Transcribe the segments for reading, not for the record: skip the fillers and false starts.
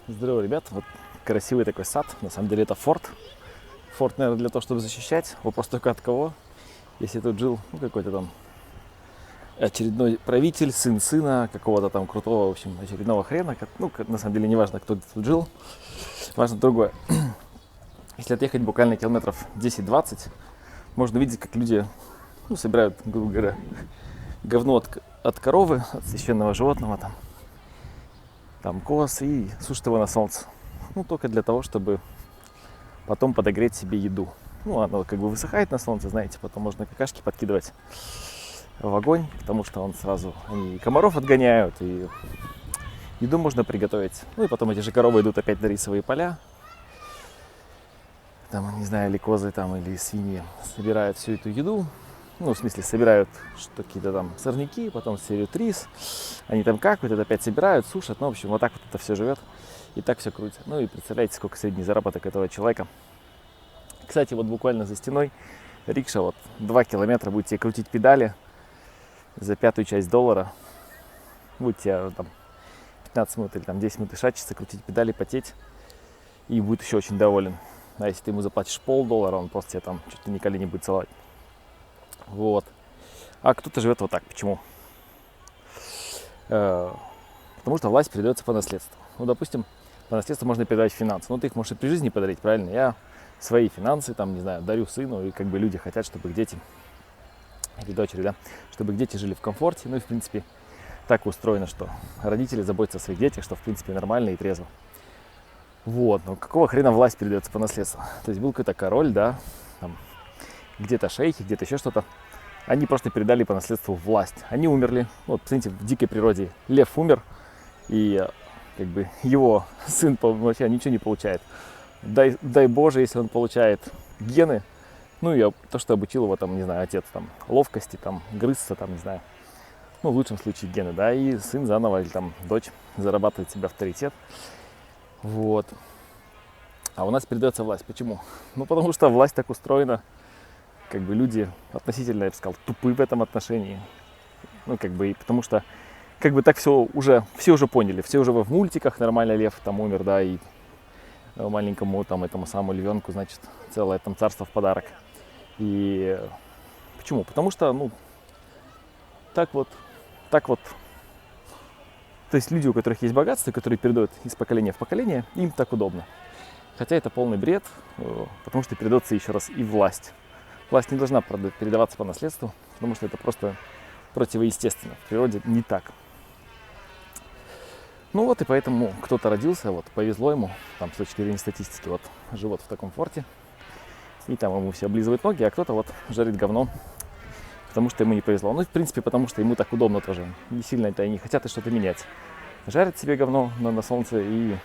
Здорово, ребят. Вот красивый такой сад. На самом деле это форт. Форт, наверное, для того, чтобы защищать. Вопрос только от кого. Если тут жил какой-то там очередной правитель, сын сына, какого-то там крутого, в общем, очередного хрена. Ну, на самом деле не важно, кто тут жил. Важно другое. Если отъехать буквально километров 10-20, можно увидеть, как люди собирают, грубо говоря, говно от коровы, от священного животного, там коз, и сушат его на солнце. Только для того, чтобы потом подогреть себе еду. Оно как бы высыхает на солнце, знаете, потом можно какашки подкидывать в огонь, потому что он сразу, они и комаров отгоняют, и еду можно приготовить. И потом эти же коровы идут опять на рисовые поля. Там, не знаю, или козы, или свиньи собирают всю эту еду. В смысле, собирают какие-то там сорняки, потом серию рис. Они там какают, это опять собирают, сушат. В общем, вот так вот это все живет. И так все крутится. И представляете, сколько средний заработок этого человека. Кстати, вот буквально за стеной рикша, 2 километра, будете крутить педали за 1/5 часть доллара. Будете 15 минут или 10 минут шачиться, крутить педали, потеть. И будет еще очень доволен. А если ты ему заплатишь $0,5, он просто тебе чуть ли не колени будет целовать. Вот. А кто-то живет вот так. Почему? Потому что власть передается по наследству. Допустим, по наследству можно передавать финансы. Ты их можешь и при жизни подарить, правильно? Я свои финансы, дарю сыну, и люди хотят, чтобы их дети, или дочери, чтобы их дети жили в комфорте. И, в принципе, так устроено, что родители заботятся о своих детях, что, в принципе, нормально и трезво. Но какого хрена власть передается по наследству? То есть был какой-то король, где-то шейхи, где-то еще что-то. Они просто передали по наследству власть. Они умерли. Посмотрите, в дикой природе лев умер, и его сын вообще ничего не получает. Дай Боже, если он получает гены, и то, что обучил его, не знаю, отец, ловкости, грызться, не знаю. В лучшем случае гены, и сын заново, или дочь зарабатывает себе авторитет. А у нас передается власть. Почему? Потому что власть так устроена, люди относительно, я бы сказал, тупы в этом отношении. И потому что, так все уже поняли. Все уже в мультиках, нормально лев умер, и маленькому этому самому львенку, значит, целое царство в подарок. И почему? Потому что, так вот. То есть люди, у которых есть богатство, которые передают из поколения в поколение, им так удобно. Хотя это полный бред, потому что передается еще раз и власть. Власть не должна передаваться по наследству, потому что это просто противоестественно. В природе не так. И поэтому кто-то родился, повезло ему, с точки зрения статистики, живет в таком форте, и ему все облизывают ноги, а кто-то жарит говно, потому что ему не повезло. В принципе, потому что ему так удобно тоже. Не сильно это и не хотят и что-то менять. Жарят себе говно на солнце, и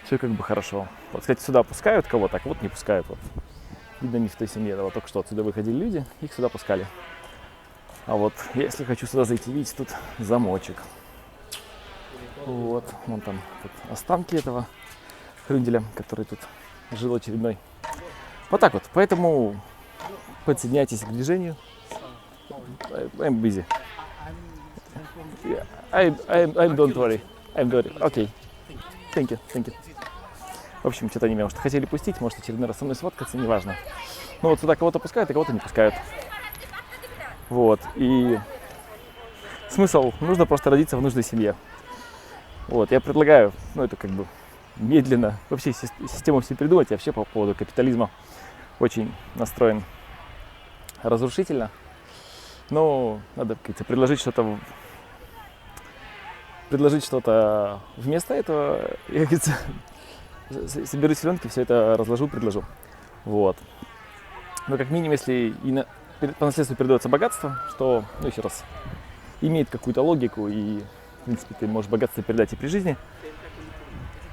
все хорошо. Кстати, сюда пускают кого-то, так не пускают. Видно, не в той семье. Только что отсюда выходили люди, их сюда пускали. А если хочу сюда зайти, видите, тут замочек. Вон там останки этого хрюнделя, который тут жил очередной. Так вот. Поэтому подсоединяйтесь к движению. I'm busy. I'm don't worry. I'm worry. Okay. Thank you. В общем, что-то они меня, может, хотели пустить, может, очередной раз со мной сфоткаться, неважно. Сюда кого-то пускают, а кого-то не пускают. И смысл, нужно просто родиться в нужной семье. Я предлагаю, это медленно, вообще систему все придумать. Я вообще по поводу капитализма очень настроен разрушительно. Но надо, предложить что-то вместо этого. Я, соберу селенки, все это разложу, предложу. Но как минимум, если по наследству передается богатство, что, еще раз, имеет какую-то логику, и, в принципе, ты можешь богатство передать и при жизни.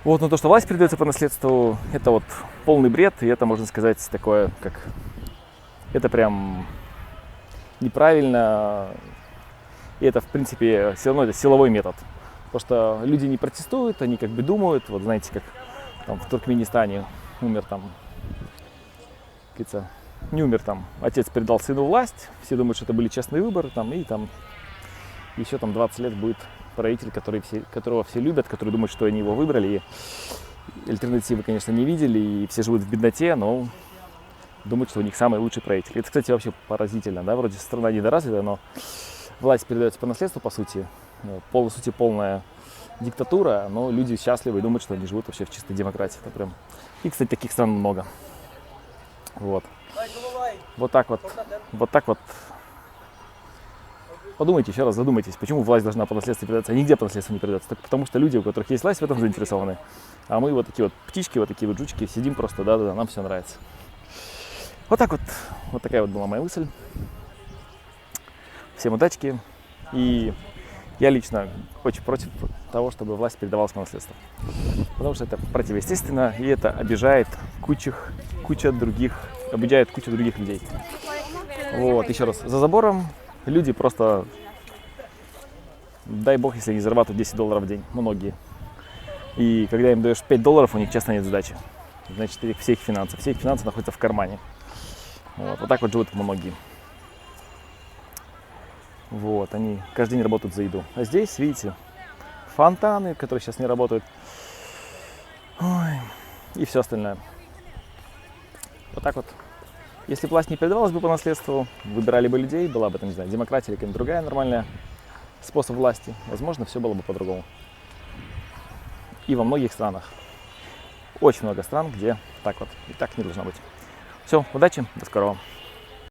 Но то, что власть передается по наследству, это полный бред, и это, можно сказать, такое, это прям неправильно, и это, в принципе, все равно это силовой метод. Потому что люди не протестуют, они думают, знаете, как в Туркменистане умер не умер отец передал сыну власть, все думают, что это были честные выборы, и еще 20 лет будет правитель, которого все любят, который думает, что они его выбрали. И альтернативы, конечно, не видели, и все живут в бедноте, но думают, что у них самый лучший правитель. Это, кстати, вообще поразительно, да, вроде страна недоразвитая, но власть передается по наследству, по сути, полная диктатура, но люди счастливы и думают, что они живут вообще в чистой демократии. Это прям... И, кстати, таких стран много. Вот. Вот так вот. Подумайте еще раз, задумайтесь, почему власть должна по наследству передаться, а нигде по наследству не передаться. Так потому что люди, у которых есть власть, в этом заинтересованы. А мы вот такие вот птички, вот такие вот жучки, сидим просто, да-да-да, нам все нравится. Вот так вот. Вот такая вот была моя мысль. Всем удачки. И я лично очень против того, чтобы власть передавалась по наследству. Потому что это противоестественно, и это обижает кучу других людей. Вот, еще раз, за забором люди просто, дай бог, если они зарабатывают $10 в день, многие. И когда им даешь $5, у них часто нет сдачи. Значит, все их финансы находятся в кармане. Вот так вот живут многие. Вот, они каждый день работают за еду. А здесь, видите, фонтаны, которые сейчас не работают. Ой, и все остальное. Вот так вот. Если власть не передавалась бы по наследству, выбирали бы людей, была бы, там, не знаю, демократия или какая-нибудь другая нормальная способ власти, возможно, все было бы по-другому. И во многих странах. Очень много стран, где так вот. И так не должно быть. Все, удачи, до скорого.